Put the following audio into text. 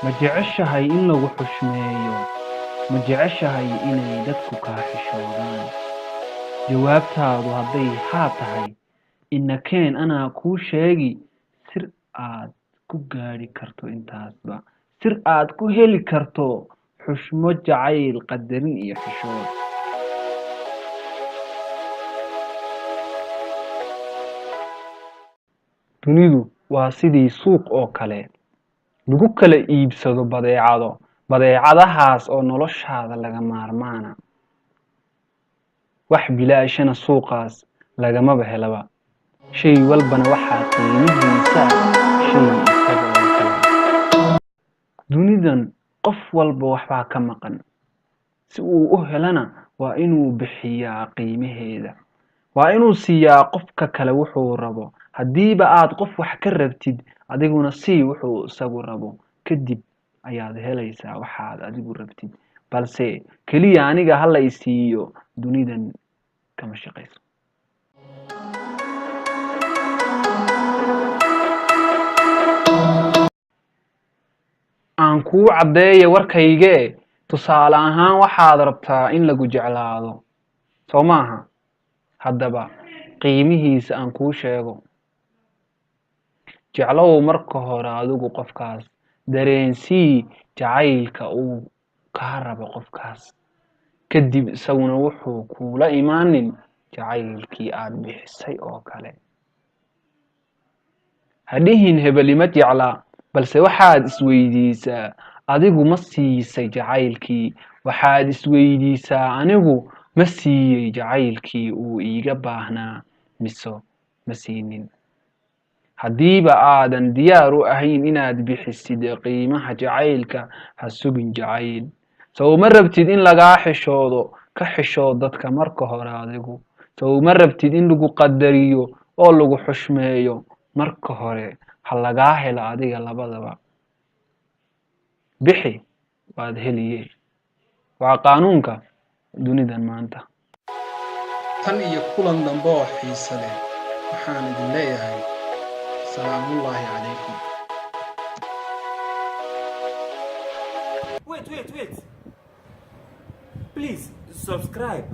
ma jeceshahay in lagu xushmeeyo ma jeceshahay inay dadku kaa xishoodaan jawaabtaadu hadday haa tahay inakeen anaa kuu sheegi sir aad ku gaadhi karto intaasba sir aad ku heli karto xushmo jacayl qadarin iyo xishood dunidu waa sidii suuq oo kale lagu kala iibsado badeecadahaas oo noloshaada laga maarmaana wax bilaashana suuqaas lagamaba helaba shay walbana waxaa qiimihiisa shay isaga oo kale dunidan qof walba waxbaa ka maqan si uu u helana waa inuu bixiyaa qiimaheeda waa inuu siiyaa qofka kale wuxuu rabo haddiiba aad qof wax ka rabtid adiguna sii wuxuu isagu rabo kadib ayaad helaysaa waxaad adigu rabtid balse keliya aniga hala i siiyo dunidan kama shaqayso aan kuu caddeeya warkaygee tusaale ahaan waxaad rabtaa in lagu jeclaado soo maaha haddaba qiimihiisa aan kuu sheego jeclow marka hore adigu qofkaas dareensii jacaylka uu kaa rabo qofkaas kadib isaguna wuxuu kuula imaanin jacaylkii aad bixisay oo kale hadhihin hebel ima jeclaa balse waxaad isweydiisaa adigu ma siisay jacaylkii waxaad isweydiisaa anigu ma siiyey jacaylkii uu iiga baahnaa mise ma siinin haddiiba aadan diyaar u ahayn inaad bixisid qiimaha jacaylka ha sugin jacayl sow ma rabtid in lagaa xishoodo ka xishood dadka marka hore adigu sow ma rabtid in lagu qadariyo oo lagu xushmeeyo marka hore ha lagaa helo adiga labadaba bixi waad heliye waa qaanuunka dunidan maanta tan iyo kulan dambe oo xiise leh waxaan idin leeyahay salaamullaahi calaykum Wait. Please subscribe.